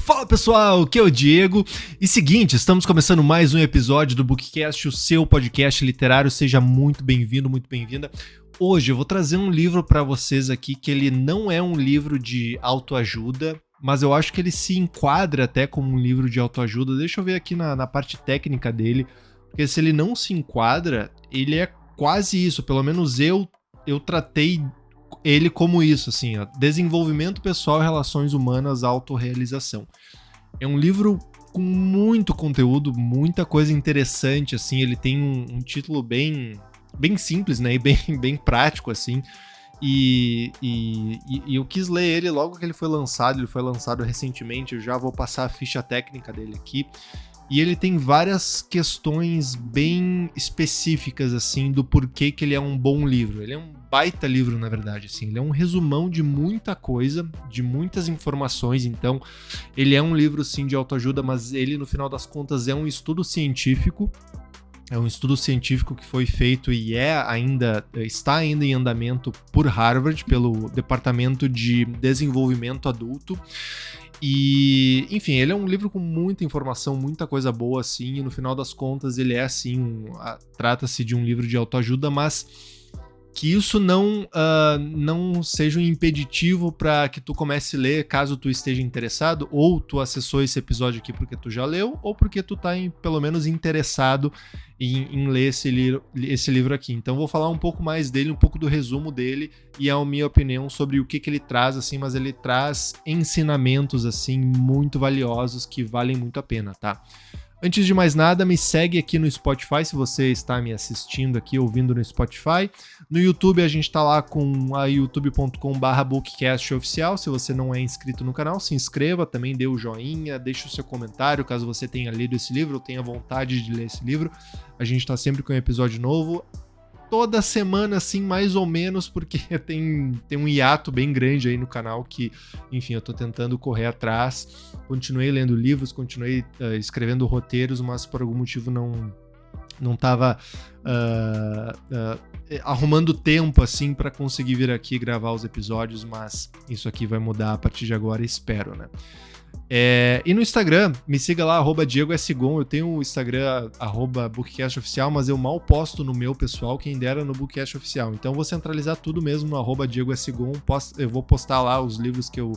Fala pessoal, aqui é o Diego. E seguinte, estamos começando mais um episódio do Bookcast, o seu podcast literário. Seja muito bem-vindo, muito bem-vinda. Hoje eu vou trazer um livro para vocês aqui que ele não é um livro de autoajuda, mas eu acho que ele se enquadra até como um livro de autoajuda. Deixa eu ver aqui na parte técnica dele, porque se ele não se enquadra, ele é quase isso. Pelo menos eu tratei ele como isso, assim, ó, desenvolvimento pessoal, relações humanas, autorrealização. É um livro com muito conteúdo, muita coisa interessante, assim, ele tem um título bem simples, né, e bem prático, assim, e eu quis ler ele logo que ele foi lançado recentemente. Eu já vou passar a ficha técnica dele aqui. E ele tem várias questões bem específicas, assim, do porquê que ele é um bom livro. Ele é um baita livro, na verdade, assim. Ele é um resumão de muita coisa, de muitas informações. Então, ele é um livro, sim, de autoajuda, mas ele, no final das contas, é um estudo científico. É um estudo científico que foi feito e está ainda em andamento por Harvard, pelo Departamento de Desenvolvimento Adulto. E, enfim, ele é um livro com muita informação, muita coisa boa, assim, e no final das contas ele é, assim, trata-se de um livro de autoajuda, mas que isso não seja um impeditivo para que tu comece a ler, caso tu esteja interessado, ou tu acessou esse episódio aqui porque tu já leu, ou porque tu tá pelo menos interessado em ler esse livro aqui. Então vou falar um pouco mais dele, um pouco do resumo dele e a minha opinião sobre o que ele traz, assim, mas ele traz ensinamentos, assim, muito valiosos que valem muito a pena, tá? Antes de mais nada, me segue aqui no Spotify, se você está me assistindo aqui, ouvindo no Spotify. No YouTube, a gente está lá com a youtube.com/bookcastoficial. Se você não é inscrito no canal, se inscreva, também dê o joinha, deixe o seu comentário, caso você tenha lido esse livro ou tenha vontade de ler esse livro. A gente está sempre com um episódio novo. Toda semana, assim, mais ou menos, porque tem um hiato bem grande aí no canal que, enfim, eu tô tentando correr atrás. Continuei lendo livros, continuei escrevendo roteiros, mas por algum motivo não tava arrumando tempo, assim, para conseguir vir aqui gravar os episódios, mas isso aqui vai mudar a partir de agora, espero, né? E no Instagram, me siga lá, @DiegoSgon. Eu tenho o Instagram, @BookcastOficial, mas eu mal posto no meu pessoal, quem dera no Bookcast Oficial. Então eu vou centralizar tudo mesmo no @DiegoSgon. Eu vou postar lá os livros que eu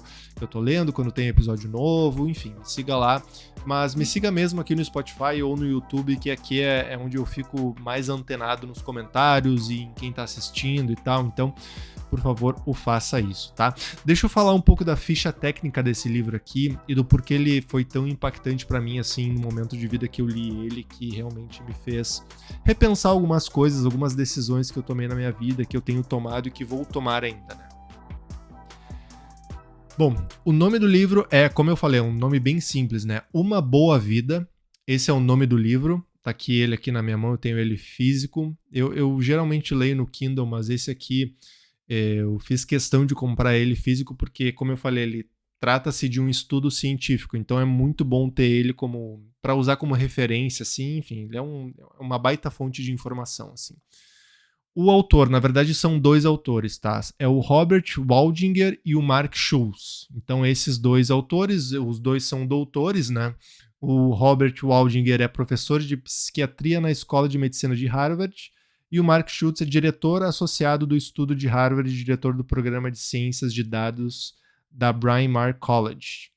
tô lendo, quando tem episódio novo, enfim, me siga lá. Mas me siga mesmo aqui no Spotify ou no YouTube, que aqui é onde eu fico mais antenado nos comentários e em quem tá assistindo e tal. Então, por favor, faça isso, tá? Deixa eu falar um pouco da ficha técnica desse livro aqui e do porquê ele foi tão impactante pra mim, assim, no momento de vida que eu li ele, que realmente me fez repensar algumas coisas, algumas decisões que eu tomei na minha vida, que eu tenho tomado e que vou tomar ainda, né? Bom, o nome do livro é, como eu falei, um nome bem simples, né? Uma Boa Vida. Esse é o nome do livro. Tá aqui ele aqui na minha mão, eu tenho ele físico. Eu geralmente leio no Kindle, mas esse aqui eu fiz questão de comprar ele físico porque, como eu falei, ele trata-se de um estudo científico, então é muito bom ter ele para usar como referência, assim, enfim, ele é uma baita fonte de informação, assim. O autor, na verdade, são dois autores, tá? É o Robert Waldinger e o Mark Schultz. Então, esses dois autores, os dois são doutores, né? O Robert Waldinger é professor de psiquiatria na Escola de Medicina de Harvard e o Mark Schultz é diretor associado do estudo de Harvard e diretor do programa de ciências de dados da Bryn Mawr College.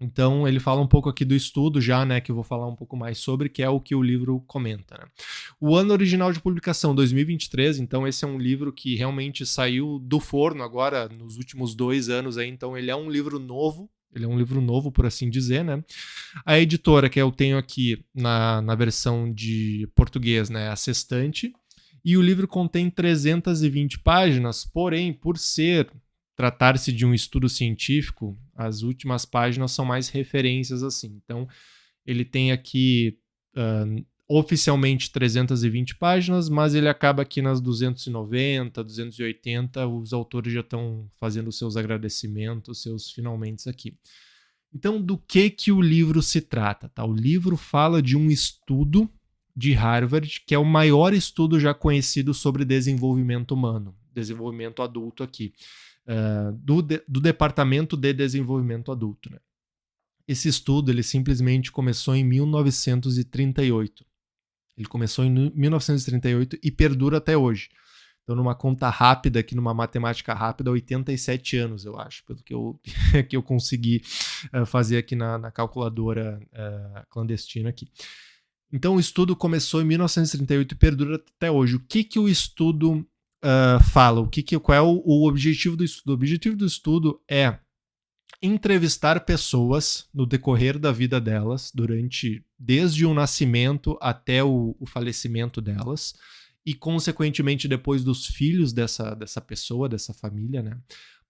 Então, ele fala um pouco aqui do estudo já, né, que eu vou falar um pouco mais sobre, que é o que o livro comenta, né? O ano original de publicação, 2023, então esse é um livro que realmente saiu do forno agora, nos últimos 2 anos aí, então ele é um livro novo, por assim dizer, né? A editora que eu tenho aqui na versão de português, né, a Sextante, e o livro contém 320 páginas, porém, por tratar-se de um estudo científico, as últimas páginas são mais referências, assim. Então, ele tem aqui oficialmente 320 páginas, mas ele acaba aqui nas 290, 280, os autores já estão fazendo seus agradecimentos, seus finalmente aqui. Então, do que o livro se trata? Tá? O livro fala de um estudo de Harvard, que é o maior estudo já conhecido sobre desenvolvimento humano, desenvolvimento adulto aqui. Do Departamento de Desenvolvimento Adulto, né? esse estudo ele simplesmente começou em 1938. Ele começou em 1938 e perdura até hoje. Então, numa conta rápida, aqui numa matemática rápida, 87 anos, eu acho, pelo que eu consegui fazer aqui na calculadora clandestina aqui. Então, o estudo começou em 1938 e perdura até hoje. O que o estudo fala? Qual é o objetivo do estudo? O objetivo do estudo é entrevistar pessoas no decorrer da vida delas, desde o nascimento até o falecimento delas, e, consequentemente, depois dos filhos dessa pessoa, dessa família, né?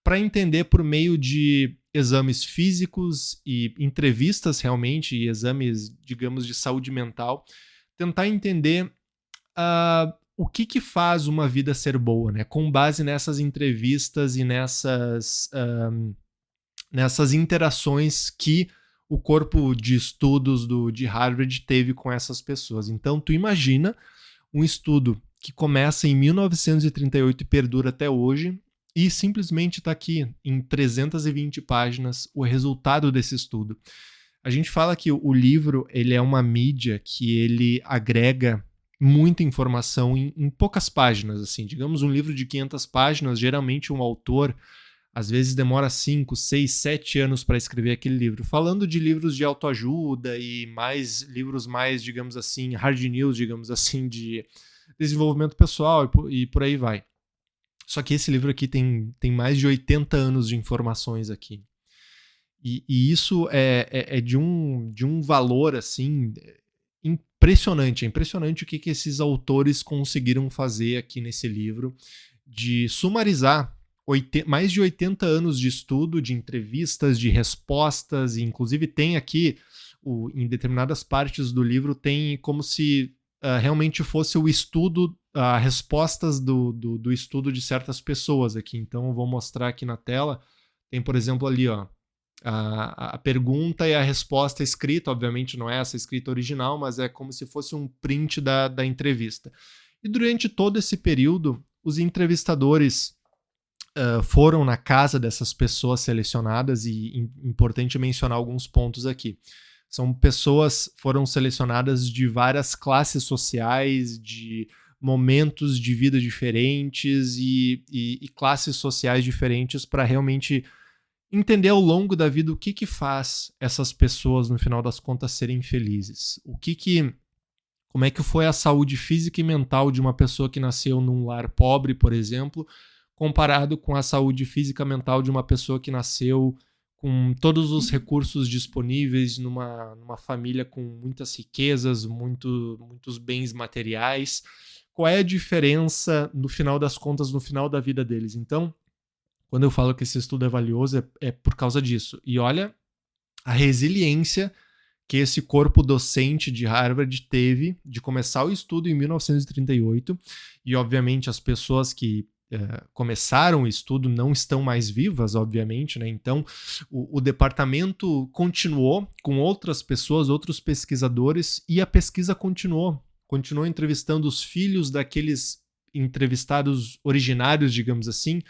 Para entender por meio de exames físicos e entrevistas realmente, e exames, digamos, de saúde mental, tentar entender o que faz uma vida ser boa, né? Com base nessas entrevistas e nessas interações que o corpo de estudos de Harvard teve com essas pessoas. Então, tu imagina um estudo que começa em 1938 e perdura até hoje, e simplesmente está aqui, em 320 páginas, o resultado desse estudo. A gente fala que o livro ele é uma mídia que ele agrega muita informação em poucas páginas. Assim. Digamos, um livro de 500 páginas, geralmente um autor, às vezes demora 5, 6, 7 anos para escrever aquele livro. Falando de livros de autoajuda e livros mais, digamos assim, hard news, digamos assim, de desenvolvimento pessoal e por aí vai. Só que esse livro aqui tem mais de 80 anos de informações aqui. E isso é de um valor, assim, impressionante. É impressionante o que esses autores conseguiram fazer aqui nesse livro, de sumarizar mais de 80 anos de estudo, de entrevistas, de respostas, e inclusive tem aqui, em determinadas partes do livro, tem como se realmente fosse o estudo, respostas do estudo de certas pessoas aqui. Então eu vou mostrar aqui na tela. Tem, por exemplo, ali a pergunta e a resposta escrita. Obviamente não é essa escrita original, mas é como se fosse um print da entrevista. E durante todo esse período, os entrevistadores foram na casa dessas pessoas selecionadas, e importante mencionar alguns pontos aqui. São pessoas que foram selecionadas de várias classes sociais, de momentos de vida diferentes e classes sociais diferentes, para realmente entender ao longo da vida o que faz essas pessoas, no final das contas, serem felizes. Como é que foi a saúde física e mental de uma pessoa que nasceu num lar pobre, por exemplo, comparado com a saúde física e mental de uma pessoa que nasceu com todos os recursos disponíveis numa família com muitas riquezas, muitos bens materiais. Qual é a diferença, no final das contas, no final da vida deles? Então, quando eu falo que esse estudo é valioso, é por causa disso. E olha a resiliência que esse corpo docente de Harvard teve de começar o estudo em 1938, e obviamente as pessoas que começaram o estudo não estão mais vivas, obviamente, né? Então o departamento continuou com outras pessoas, outros pesquisadores, e a pesquisa continuou entrevistando os filhos daqueles entrevistados originários, digamos assim,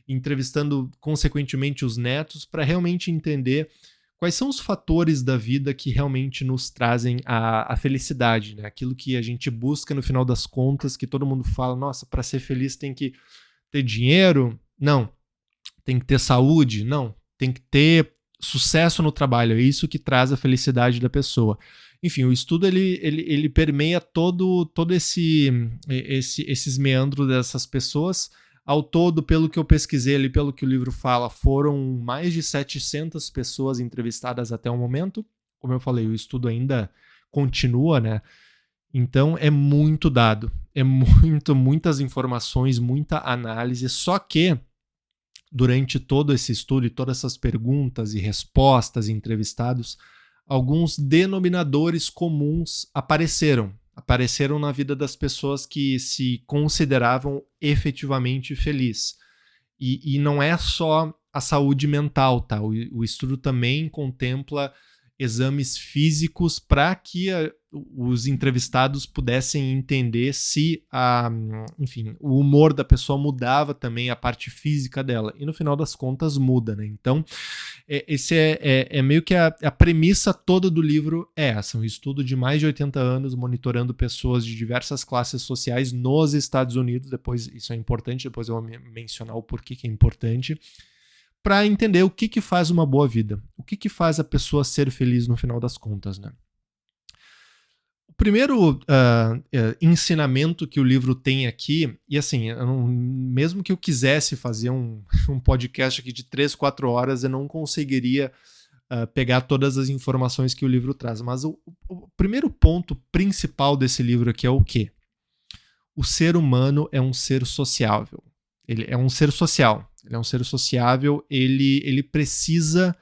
entrevistando consequentemente os netos, para realmente entender quais são os fatores da vida que realmente nos trazem a felicidade, né? Aquilo que a gente busca no final das contas, que todo mundo fala, nossa, para ser feliz tem que ter dinheiro? Não. Tem que ter saúde? Não. Tem que ter sucesso no trabalho. É isso que traz a felicidade da pessoa. Enfim, o estudo ele permeia todo esses meandros dessas pessoas. Ao todo, pelo que eu pesquisei ali, pelo que o livro fala, foram mais de 700 pessoas entrevistadas até o momento. Como eu falei, o estudo ainda continua, né? Então é muito dado, muitas informações, muita análise, só que durante todo esse estudo e todas essas perguntas e respostas e entrevistados, alguns denominadores comuns apareceram na vida das pessoas que se consideravam efetivamente felizes. E não é só a saúde mental, tá? O estudo também contempla exames físicos para que os entrevistados pudessem entender se enfim, o humor da pessoa mudava também a parte física dela. E no final das contas muda, né? Então, esse é meio que a premissa toda do livro é essa. Um estudo de mais de 80 anos monitorando pessoas de diversas classes sociais nos Estados Unidos. Depois, isso é importante, depois eu vou mencionar o porquê que é importante, para entender o que faz uma boa vida. O que faz a pessoa ser feliz no final das contas, né? O primeiro ensinamento que o livro tem aqui, e assim, mesmo que eu quisesse fazer um podcast aqui de 3, 4 horas, eu não conseguiria pegar todas as informações que o livro traz. Mas o primeiro ponto principal desse livro aqui é o quê? O ser humano é um ser sociável. Ele é um ser social. Ele é um ser sociável, ele precisa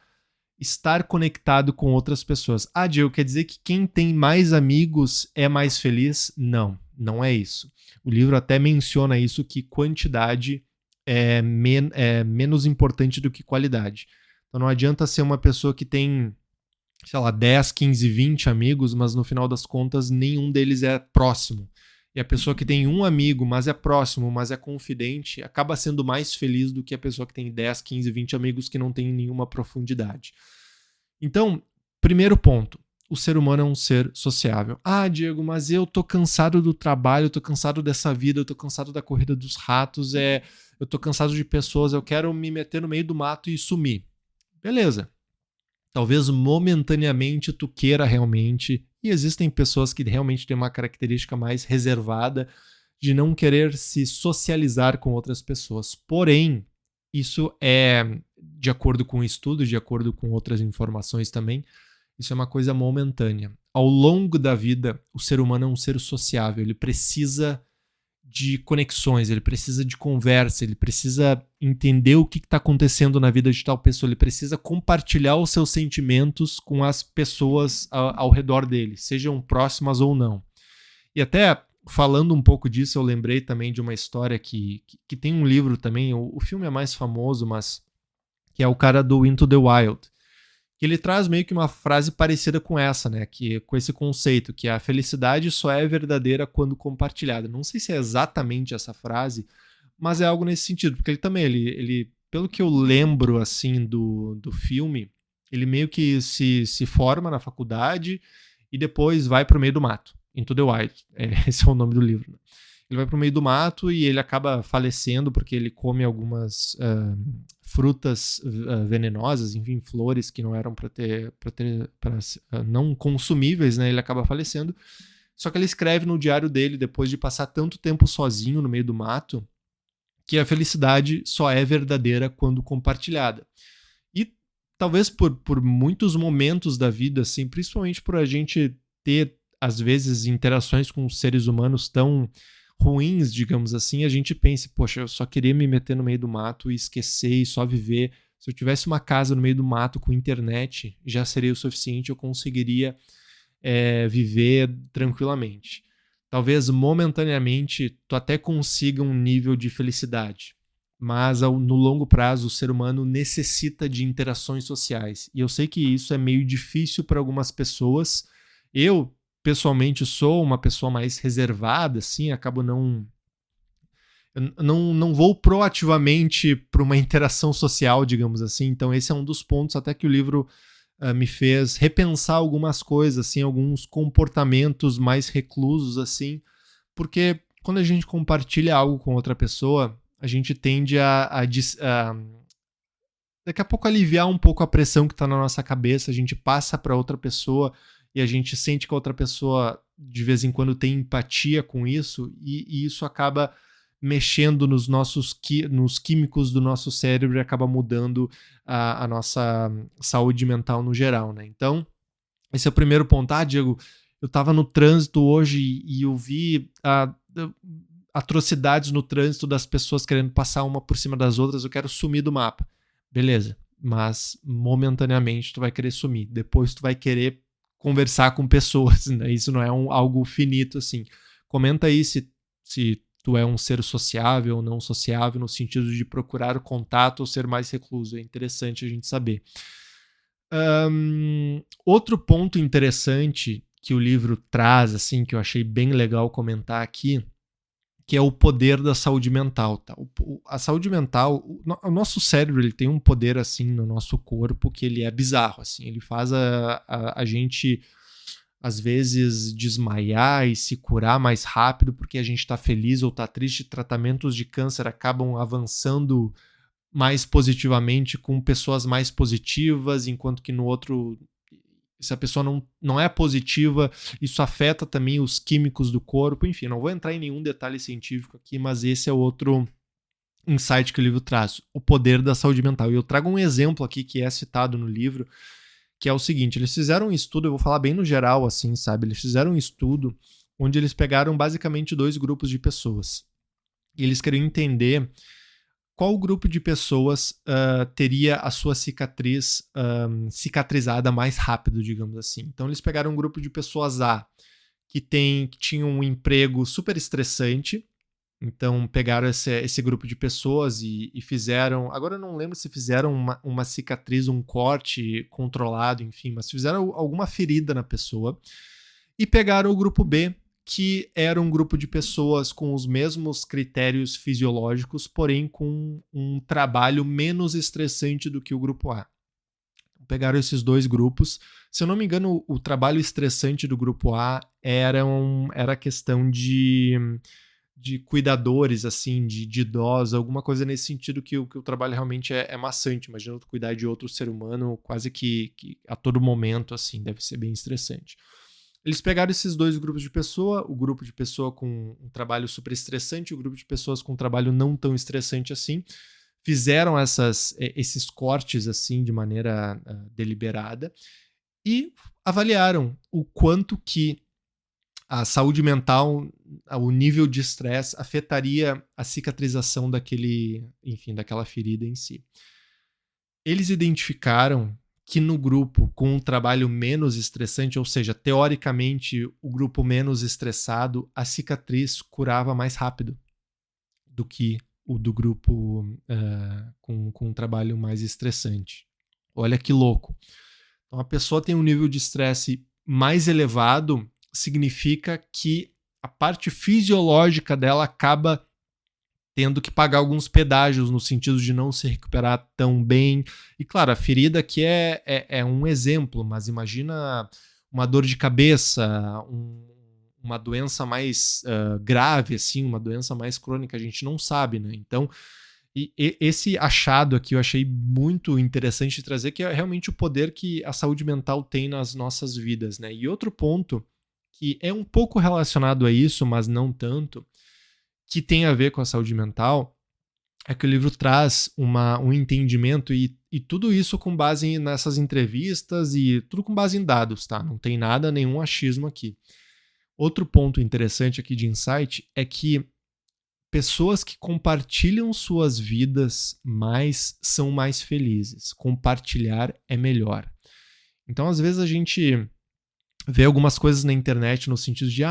estar conectado com outras pessoas. Ah, Diego, quer dizer que quem tem mais amigos é mais feliz? Não, não é isso. O livro até menciona isso, que quantidade é menos importante do que qualidade. Então não adianta ser uma pessoa que tem, sei lá, 10, 15, 20 amigos, mas no final das contas nenhum deles é próximo. E a pessoa que tem um amigo, mas é próximo, mas é confidente, acaba sendo mais feliz do que a pessoa que tem 10, 15, 20 amigos que não tem nenhuma profundidade. Então, primeiro ponto, o ser humano é um ser sociável. Ah, Diego, mas eu tô cansado do trabalho, eu tô cansado dessa vida, eu tô cansado da corrida dos ratos, eu tô cansado de pessoas, eu quero me meter no meio do mato e sumir. Beleza. Talvez momentaneamente tu queira realmente, e existem pessoas que realmente têm uma característica mais reservada de não querer se socializar com outras pessoas. Porém, isso é, de acordo com o estudo, de acordo com outras informações também, isso é uma coisa momentânea. Ao longo da vida, o ser humano é um ser sociável, ele precisa de conexões, ele precisa de conversa, ele precisa entender o que está acontecendo na vida de tal pessoa, ele precisa compartilhar os seus sentimentos com as pessoas ao redor dele, sejam próximas ou não. E até falando um pouco disso, eu lembrei também de uma história que tem um livro também, o filme é mais famoso, mas que é o cara do Into the Wild, que ele traz meio que uma frase parecida com essa, né? Com esse conceito, que a felicidade só é verdadeira quando compartilhada. Não sei se é exatamente essa frase, mas é algo nesse sentido, porque ele também, ele pelo que eu lembro assim do filme, ele meio que se forma na faculdade e depois vai para o meio do mato. Into the Wild, esse é o nome do livro, né? Ele vai para o meio do mato e ele acaba falecendo porque ele come algumas frutas venenosas, enfim, flores que não eram não consumíveis, né? Ele acaba falecendo. Só que ele escreve no diário dele, depois de passar tanto tempo sozinho no meio do mato, que a felicidade só é verdadeira quando compartilhada. E talvez por muitos momentos da vida, assim, principalmente por a gente ter, às vezes, interações com seres humanos tão ruins, digamos assim, a gente pensa, poxa, eu só queria me meter no meio do mato e esquecer e só viver. Se eu tivesse uma casa no meio do mato com internet, já seria o suficiente, eu conseguiria viver tranquilamente. Talvez momentaneamente tu até consiga um nível de felicidade, mas no longo prazo o ser humano necessita de interações sociais. E eu sei que isso é meio difícil para algumas pessoas. Eu pessoalmente sou uma pessoa mais reservada, assim, acabo não vou proativamente para uma interação social, digamos assim. Então esse é um dos pontos até que o livro me fez repensar algumas coisas, assim, alguns comportamentos mais reclusos, assim, porque quando a gente compartilha algo com outra pessoa, a gente tende daqui a pouco aliviar um pouco a pressão que está na nossa cabeça, a gente passa para outra pessoa e a gente sente que a outra pessoa de vez em quando tem empatia com isso e isso acaba mexendo nos químicos do nosso cérebro e acaba mudando a nossa saúde mental no geral, né? Então, esse é o primeiro ponto. Ah, Diego, eu estava no trânsito hoje e eu vi atrocidades no trânsito das pessoas querendo passar uma por cima das outras, eu quero sumir do mapa. Beleza, mas momentaneamente tu vai querer sumir. Depois tu vai querer conversar com pessoas, né? Isso não é algo finito, assim. Comenta aí se tu é um ser sociável ou não sociável, no sentido de procurar o contato ou ser mais recluso. É interessante a gente saber. Outro ponto interessante que o livro traz, assim, que eu achei bem legal comentar aqui, que é o poder da saúde mental. Tá? A saúde mental, o nosso cérebro, ele tem um poder assim no nosso corpo que ele é bizarro. Assim, ele faz a gente, às vezes, desmaiar e se curar mais rápido porque a gente está feliz ou está triste. Tratamentos de câncer acabam avançando mais positivamente com pessoas mais positivas, enquanto que no outro, se a pessoa não é positiva, isso afeta também os químicos do corpo. Enfim, não vou entrar em nenhum detalhe científico aqui, mas esse é outro insight que o livro traz, o poder da saúde mental. E eu trago um exemplo aqui que é citado no livro, que é o seguinte: eles fizeram um estudo, eu vou falar bem no geral assim, sabe? Eles fizeram um estudo onde eles pegaram basicamente 2 grupos de pessoas. E eles queriam entender qual grupo de pessoas teria a sua cicatriz cicatrizada mais rápido, digamos assim. Então eles pegaram um grupo de pessoas A que tinham um emprego super estressante. Então pegaram esse grupo de pessoas e fizeram, agora eu não lembro se fizeram uma cicatriz, um corte controlado, enfim, mas fizeram alguma ferida na pessoa. E pegaram o grupo B, que era um grupo de pessoas com os mesmos critérios fisiológicos, porém com um trabalho menos estressante do que o grupo A. Pegaram esses 2 grupos. Se eu não me engano, o trabalho estressante do grupo A era questão de cuidadores, assim, de idosos, alguma coisa nesse sentido, que o trabalho realmente é maçante. Imagina tu cuidar de outro ser humano quase que a todo momento, assim, deve ser bem estressante. Eles pegaram esses 2 grupos de pessoa, o grupo de pessoa com um trabalho super estressante e o grupo de pessoas com um trabalho não tão estressante assim, fizeram esses cortes assim de maneira deliberada e avaliaram o quanto que a saúde mental, o nível de estresse afetaria a cicatrização daquela ferida em si. Eles identificaram que no grupo com um trabalho menos estressante, ou seja, teoricamente o grupo menos estressado, a cicatriz curava mais rápido do que o do grupo com um trabalho mais estressante. Olha que louco. Então, a pessoa tem um nível de estresse mais elevado, significa que a parte fisiológica dela acaba tendo que pagar alguns pedágios no sentido de não se recuperar tão bem. E claro, a ferida aqui é um exemplo, mas imagina uma dor de cabeça, uma doença mais grave, assim, uma doença mais crônica, a gente não sabe, né? Então, esse achado aqui eu achei muito interessante de trazer, que é realmente o poder que a saúde mental tem nas nossas vidas, né? E outro ponto que é um pouco relacionado a isso, mas não tanto, que tem a ver com a saúde mental, é que o livro traz um entendimento e tudo isso com base nessas entrevistas e tudo com base em dados, tá? Não tem nada, nenhum achismo aqui. Outro ponto interessante aqui de insight é que pessoas que compartilham suas vidas são mais felizes. Compartilhar é melhor. Então, às vezes a gente vê algumas coisas na internet no sentido de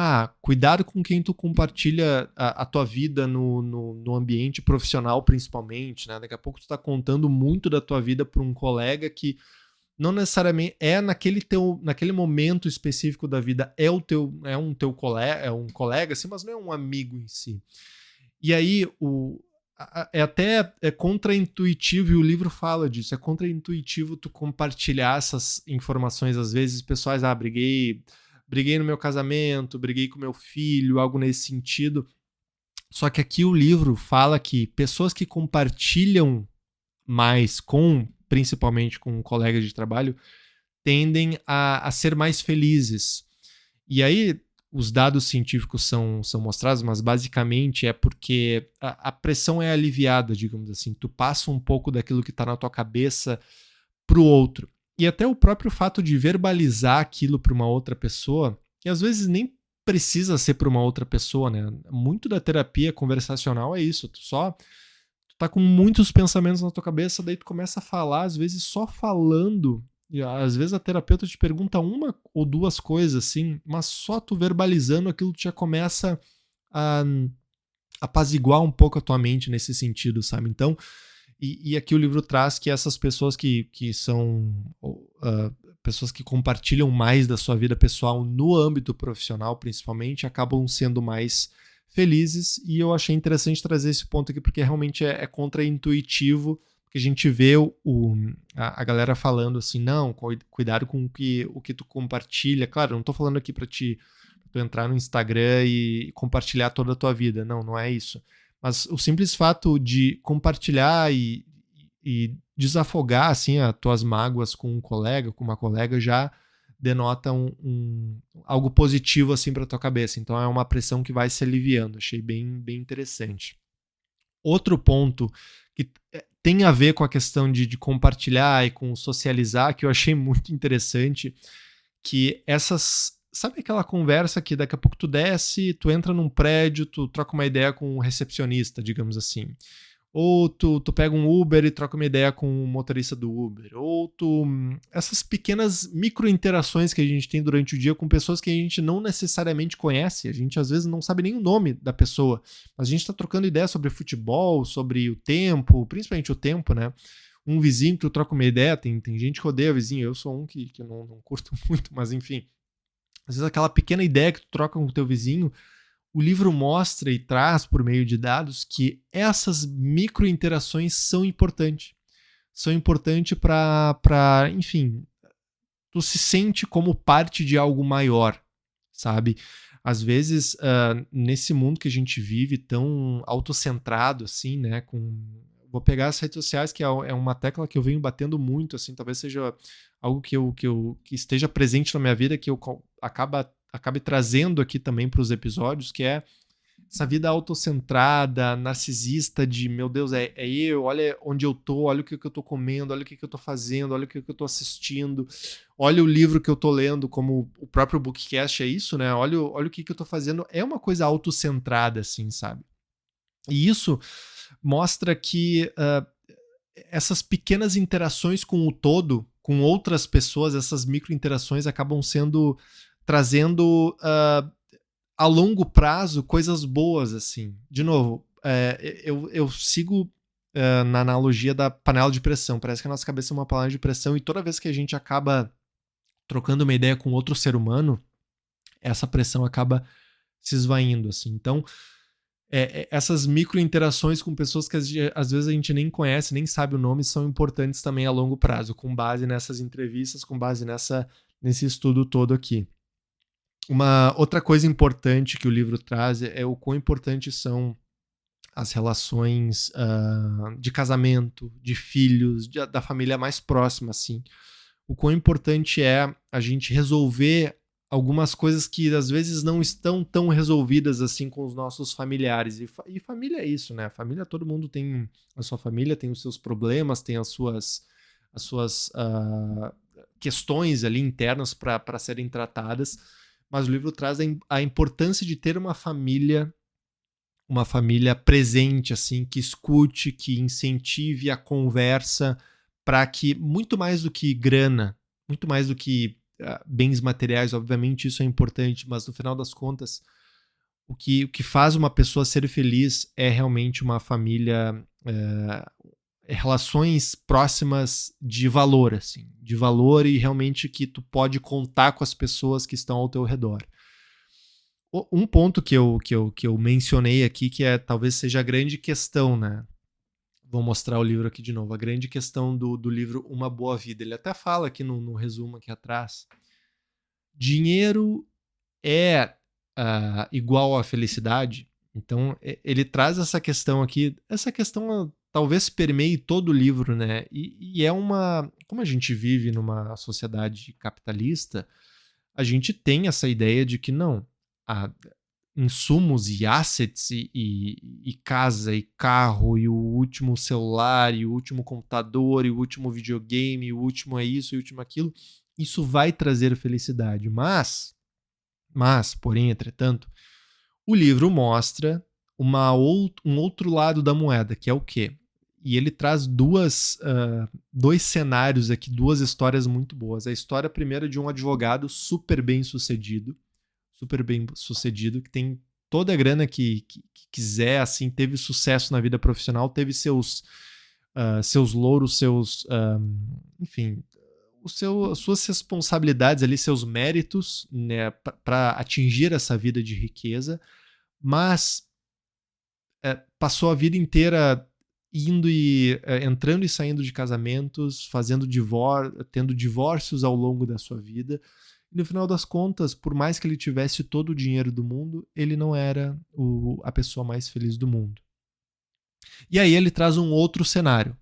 cuidado com quem tu compartilha a tua vida no ambiente profissional, principalmente, né? Daqui a pouco tu tá contando muito da tua vida para um colega que não necessariamente é naquele momento específico da vida é um colega, assim, mas não é um amigo em si. E aí é até contraintuitivo, e o livro fala disso, é contraintuitivo tu compartilhar essas informações, às vezes, pessoais, briguei no meu casamento, briguei com meu filho, algo nesse sentido. Só que aqui o livro fala que pessoas que compartilham mais principalmente com colegas de trabalho, tendem a ser mais felizes. E aí, os dados científicos são mostrados, mas basicamente é porque a pressão é aliviada, digamos assim. Tu passa um pouco daquilo que está na tua cabeça para o outro. E até o próprio fato de verbalizar aquilo para uma outra pessoa, que às vezes nem precisa ser para uma outra pessoa, né? Muito da terapia conversacional é isso. Tu tá com muitos pensamentos na tua cabeça, daí tu começa a falar, às vezes só falando. E às vezes a terapeuta te pergunta uma ou duas coisas, assim, mas só tu verbalizando aquilo tu já começa a apaziguar um pouco a tua mente nesse sentido, sabe? Então, e aqui o livro traz que essas pessoas que são pessoas que compartilham mais da sua vida pessoal no âmbito profissional, principalmente, acabam sendo mais felizes. E eu achei interessante trazer esse ponto aqui, porque realmente é contraintuitivo, porque a gente vê a galera falando assim, não, cuidado com o que tu compartilha. Claro, eu não tô falando aqui para tu entrar no Instagram e compartilhar toda a tua vida. Não é isso. Mas o simples fato de compartilhar e desafogar assim as tuas mágoas com um colega, com uma colega, já denota algo positivo assim para tua cabeça. Então é uma pressão que vai se aliviando. Achei bem interessante. Outro ponto que tem a ver com a questão de compartilhar e com socializar, que eu achei muito interessante, que sabe aquela conversa que daqui a pouco tu desce, tu entra num prédio, tu troca uma ideia com um recepcionista, digamos assim. Ou tu pega um Uber e troca uma ideia com o motorista do Uber. Ou essas pequenas micro-interações que a gente tem durante o dia com pessoas que a gente não necessariamente conhece. A gente às vezes não sabe nem o nome da pessoa. Mas a gente está trocando ideia sobre futebol, sobre o tempo, principalmente o tempo, né? Um vizinho que tu troca uma ideia, tem gente que odeia vizinho. Eu sou um que eu não curto muito, mas enfim. Às vezes aquela pequena ideia que tu troca com o teu vizinho, o livro mostra e traz por meio de dados que essas micro-interações são importantes. São importantes para, enfim, tu se sente como parte de algo maior, sabe? Às vezes, nesse mundo que a gente vive tão autocentrado, assim, né? Vou pegar as redes sociais, que é uma tecla que eu venho batendo muito, assim, talvez seja algo que esteja presente na minha vida, que eu acabe trazendo aqui também para os episódios, que é essa vida autocentrada, narcisista de, meu Deus, é eu, olha onde eu tô, olha o que eu tô comendo, olha o que eu tô fazendo, olha o que eu tô assistindo, olha o livro que eu tô lendo, como o próprio Bookcast é isso, né? Olha o que eu tô fazendo. É uma coisa autocentrada, assim, sabe? E isso mostra que essas pequenas interações com o todo, com outras pessoas, essas micro-interações acabam trazendo a longo prazo coisas boas, assim. De novo, eu sigo na analogia da panela de pressão. Parece que a nossa cabeça é uma panela de pressão e toda vez que a gente acaba trocando uma ideia com outro ser humano, essa pressão acaba se esvaindo, assim. Então, essas micro-interações com pessoas que às vezes a gente nem conhece, nem sabe o nome, são importantes também a longo prazo, com base nessas entrevistas, com base nesse estudo todo aqui. Uma outra coisa importante que o livro traz é o quão importantes são as relações de casamento, de filhos, da família mais próxima, assim. O quão importante é a gente resolver algumas coisas que às vezes não estão tão resolvidas assim com os nossos familiares. E família é isso, né? Família, todo mundo tem a sua família, tem os seus problemas, tem as suas questões ali internas para serem tratadas. Mas o livro traz a importância de ter uma família presente, assim, que escute, que incentive a conversa, para que, muito mais do que grana, muito mais do que bens materiais, obviamente isso é importante, mas no final das contas, o que faz uma pessoa ser feliz é realmente uma família, relações próximas de valor, assim, de valor e realmente que tu pode contar com as pessoas que estão ao teu redor. Um ponto que eu mencionei aqui, que talvez seja a grande questão, né? Vou mostrar o livro aqui de novo. A grande questão do livro Uma Boa Vida. Ele até fala aqui no resumo aqui atrás. Dinheiro é igual à felicidade? Então, ele traz essa questão aqui. Essa questão talvez permeie todo o livro, né? E é como a gente vive numa sociedade capitalista, a gente tem essa ideia de que não, insumos e assets e casa e carro e o último celular e o último computador e o último videogame e o último é isso e o último aquilo, isso vai trazer felicidade. Mas, porém, entretanto, o livro mostra um outro lado da moeda, que é o quê? E ele traz dois cenários aqui, duas histórias muito boas. A história primeira de um advogado super bem sucedido, que tem toda a grana que quiser, assim, teve sucesso na vida profissional, teve seus louros, enfim, as suas responsabilidades ali, seus méritos, né, para atingir essa vida de riqueza, mas passou a vida inteira entrando e saindo de casamentos, tendo divórcios ao longo da sua vida. E no final das contas, por mais que ele tivesse todo o dinheiro do mundo, ele não era a pessoa mais feliz do mundo. E aí ele traz um outro cenário.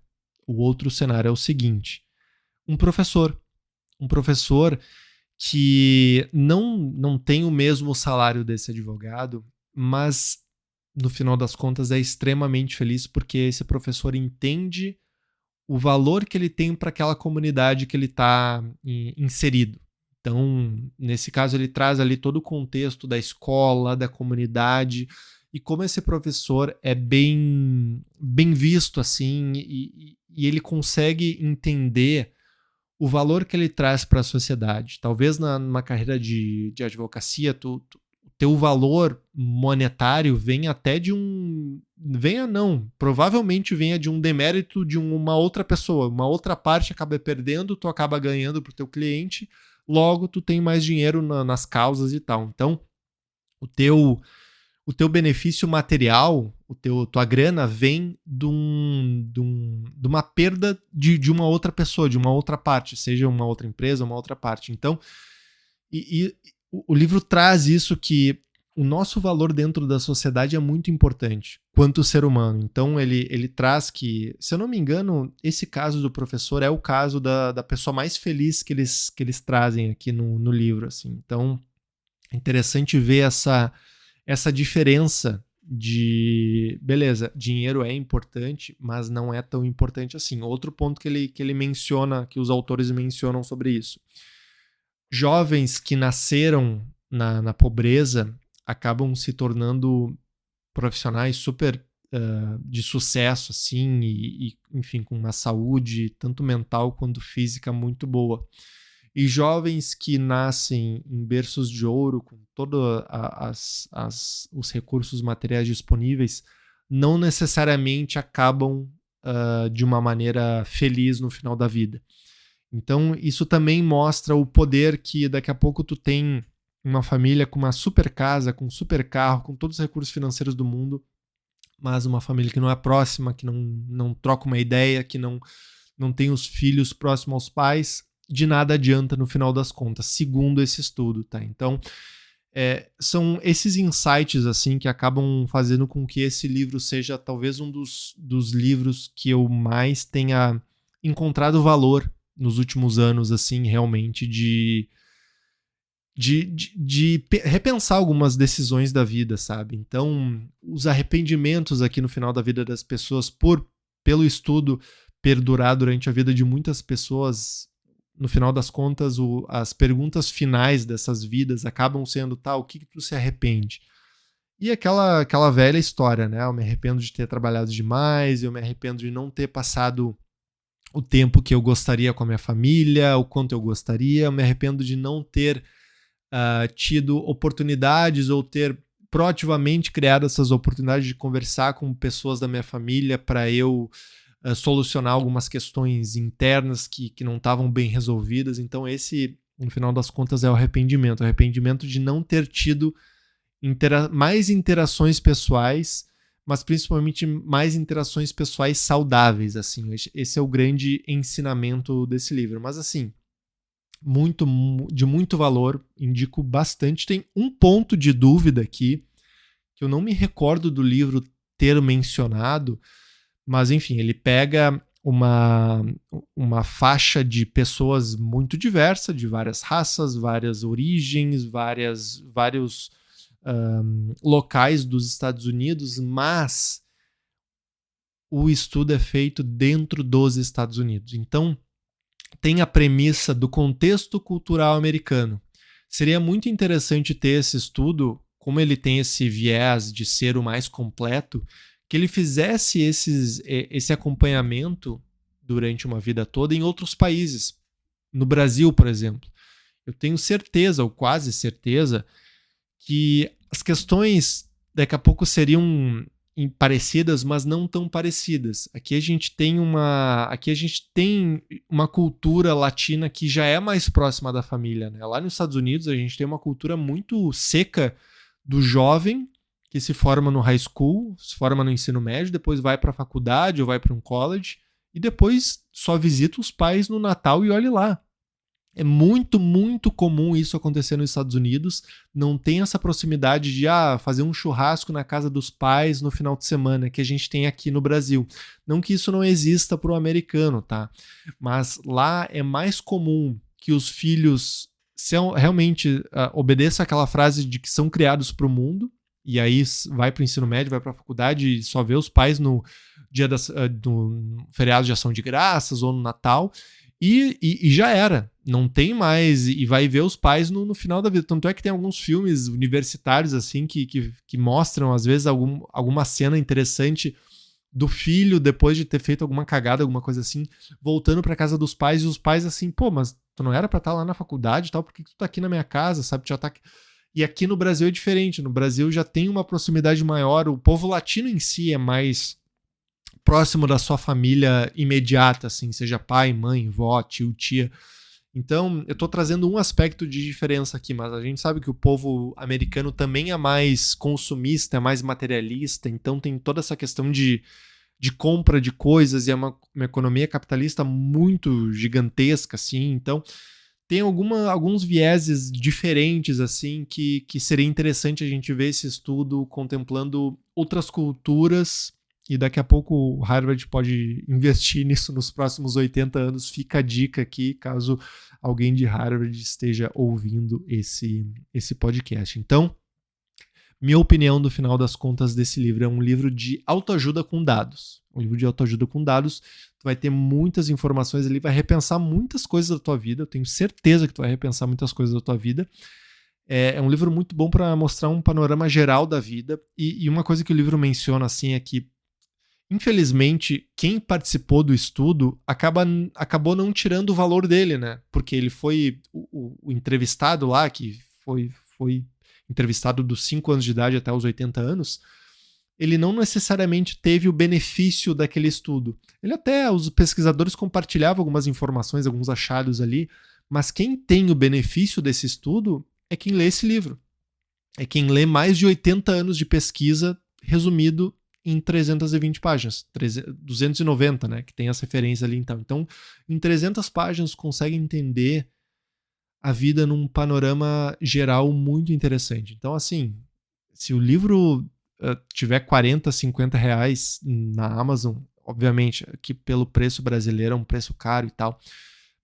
O outro cenário é o seguinte: um professor que não tem o mesmo salário desse advogado, mas no final das contas é extremamente feliz porque esse professor entende o valor que ele tem para aquela comunidade que ele está inserido. Então, nesse caso, ele traz ali todo o contexto da escola, da comunidade, e como esse professor é bem visto assim, e ele consegue entender o valor que ele traz para a sociedade. Talvez numa carreira de advocacia, teu valor monetário venha até de provavelmente venha de um demérito de uma outra pessoa. Uma outra parte acaba perdendo, tu acaba ganhando para o teu cliente, logo tu tem mais dinheiro nas causas e tal. Então, o teu benefício material, tua grana vem de uma perda de uma outra pessoa, de uma outra parte, seja uma outra empresa, uma outra parte. Então, o livro traz isso, que o nosso valor dentro da sociedade é muito importante, quanto ser humano. Então, ele traz que, se eu não me engano, esse caso do professor é o caso da pessoa mais feliz que eles trazem aqui no livro. Assim. Então, é interessante ver essa diferença de, beleza, dinheiro é importante, mas não é tão importante assim. Outro ponto que ele menciona, que os autores mencionam sobre isso: jovens que nasceram na pobreza acabam se tornando profissionais super de sucesso, assim, e enfim, com uma saúde tanto mental quanto física muito boa. E jovens que nascem em berços de ouro, com todos os recursos materiais disponíveis, não necessariamente acabam de uma maneira feliz no final da vida. Então, isso também mostra o poder que daqui a pouco tu tem uma família com uma super casa, com um super carro, com todos os recursos financeiros do mundo, mas uma família que não é próxima, que não troca uma ideia, que não tem os filhos próximos aos pais, de nada adianta no final das contas, segundo esse estudo, tá? Então, são esses insights assim que acabam fazendo com que esse livro seja talvez um dos livros que eu mais tenha encontrado valor nos últimos anos, assim, realmente, de repensar algumas decisões da vida, sabe? Então, os arrependimentos aqui no final da vida das pessoas, pelo estudo perdurar durante a vida de muitas pessoas, no final das contas, as perguntas finais dessas vidas acabam sendo, o que tu se arrepende? E aquela velha história, né? Eu me arrependo de ter trabalhado demais, eu me arrependo de não ter passado o tempo que eu gostaria com a minha família, o quanto eu gostaria, eu me arrependo de não ter tido oportunidades ou ter proativamente criado essas oportunidades de conversar com pessoas da minha família para eu solucionar algumas questões internas que não estavam bem resolvidas. Então esse, no final das contas, é o arrependimento de não ter tido mais interações pessoais, mas principalmente mais interações pessoais saudáveis. Assim. Esse é o grande ensinamento desse livro. Mas assim, de muito valor, indico bastante. Tem um ponto de dúvida aqui, que eu não me recordo do livro ter mencionado, mas enfim, ele pega uma faixa de pessoas muito diversa, de várias raças, várias origens, vários locais dos Estados Unidos, mas o estudo é feito dentro dos Estados Unidos. Então, tem a premissa do contexto cultural americano. Seria muito interessante ter esse estudo, como ele tem esse viés de ser o mais completo, que ele fizesse esse acompanhamento durante uma vida toda em outros países. No Brasil, por exemplo. Eu tenho certeza, ou quase certeza, que as questões daqui a pouco seriam parecidas, mas não tão parecidas. Aqui a gente tem uma cultura latina que já é mais próxima da família, né? Lá nos Estados Unidos a gente tem uma cultura muito seca do jovem que se forma no high school, se forma no ensino médio, depois vai para a faculdade ou vai para um college e depois só visita os pais no Natal e olhe lá. É muito, muito comum isso acontecer nos Estados Unidos. Não tem essa proximidade de fazer um churrasco na casa dos pais no final de semana que a gente tem aqui no Brasil. Não que isso não exista para o americano, tá? Mas lá é mais comum que os filhos realmente obedeçam aquela frase de que são criados para o mundo, e aí vai para o ensino médio, vai para a faculdade e só vê os pais no dia do feriado de ação de graças ou no Natal. E já era, não tem mais, e vai ver os pais no final da vida. Tanto é que tem alguns filmes universitários assim que mostram, às vezes, alguma cena interessante do filho, depois de ter feito alguma cagada, alguma coisa assim, voltando pra casa dos pais, e os pais assim, pô, mas tu não era pra estar lá na faculdade e tal, por que tu tá aqui na minha casa, sabe? Tu já tá aqui. E aqui no Brasil é diferente, no Brasil já tem uma proximidade maior, o povo latino em si é mais próximo da sua família imediata, assim, seja pai, mãe, vó, tio, tia. Então, eu tô trazendo um aspecto de diferença aqui, mas a gente sabe que o povo americano também é mais consumista, é mais materialista, então tem toda essa questão de compra de coisas e é uma economia capitalista muito gigantesca, assim, então tem alguns vieses diferentes, assim, que seria interessante a gente ver esse estudo contemplando outras culturas. E daqui a pouco o Harvard pode investir nisso nos próximos 80 anos. Fica a dica aqui, caso alguém de Harvard esteja ouvindo esse podcast. Então, minha opinião do final das contas desse livro é um livro de autoajuda com dados. Um livro de autoajuda com dados. Tu vai ter muitas informações ali, vai repensar muitas coisas da tua vida. Eu tenho certeza que tu vai repensar muitas coisas da tua vida. É um livro muito bom para mostrar um panorama geral da vida. E uma coisa que o livro menciona assim é que, infelizmente, quem participou do estudo acabou não tirando o valor dele, né? Porque ele foi o entrevistado lá, que foi entrevistado dos 5 anos de idade até os 80 anos, ele não necessariamente teve o benefício daquele estudo. Os pesquisadores compartilhavam algumas informações, alguns achados ali, mas quem tem o benefício desse estudo é quem lê esse livro. É quem lê mais de 80 anos de pesquisa resumido em 320 páginas, 290, né, que tem essa referência ali então. Então, em 300 páginas consegue entender a vida num panorama geral muito interessante. Então, assim, se o livro tiver 40, 50 reais na Amazon, obviamente, que pelo preço brasileiro é um preço caro e tal,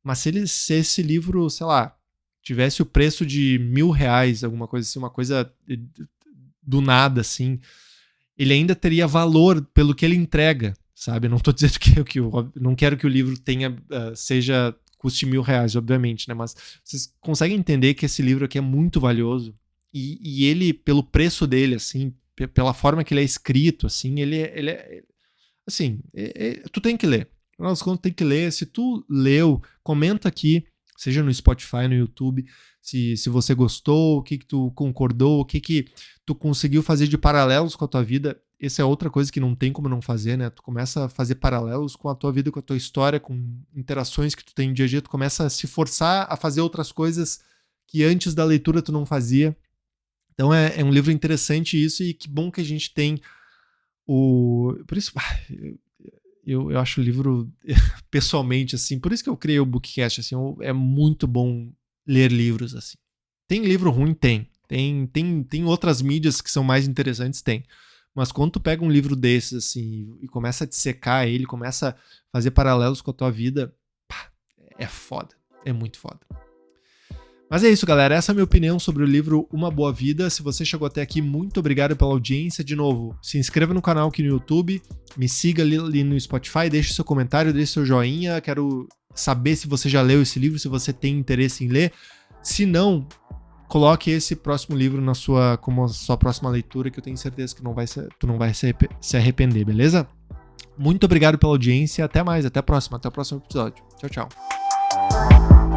mas se esse livro, sei lá, tivesse o preço de R$1.000, alguma coisa assim, uma coisa do nada, assim, ele ainda teria valor pelo que ele entrega, sabe? Eu não estou dizendo que eu não quero que o livro custe R$1.000, obviamente, né? Mas vocês conseguem entender que esse livro aqui é muito valioso e ele, pelo preço dele, assim, pela forma que ele é escrito, assim, ele é assim, tu tem que ler. Afinal das contas, tem que ler. Se tu leu, comenta aqui, seja no Spotify, no YouTube, se você gostou, o que tu concordou, o que tu conseguiu fazer de paralelos com a tua vida. Essa é outra coisa que não tem como não fazer, né? Tu começa a fazer paralelos com a tua vida, com a tua história, com interações que tu tem no dia a dia, tu começa a se forçar a fazer outras coisas que antes da leitura tu não fazia. Então é um livro interessante isso, e que bom que a gente tem por isso, eu acho o livro, pessoalmente, assim, por isso que eu criei o Bookcast, assim, é muito bom ler livros, assim. Tem livro ruim? Tem outras mídias que são mais interessantes? Tem. Mas quando tu pega um livro desses, assim, e começa a dissecar ele, começa a fazer paralelos com a tua vida, é foda. É muito foda. Mas é isso, galera. Essa é a minha opinião sobre o livro Uma Boa Vida. Se você chegou até aqui, muito obrigado pela audiência. De novo, se inscreva no canal aqui no YouTube, me siga ali no Spotify, deixe seu comentário, deixe seu joinha. Quero saber se você já leu esse livro, se você tem interesse em ler. Se não, coloque esse próximo livro como a sua próxima leitura, que eu tenho certeza que tu não vai se arrepender, beleza? Muito obrigado pela audiência. Até mais, até a próxima. Até o próximo episódio. Tchau, tchau.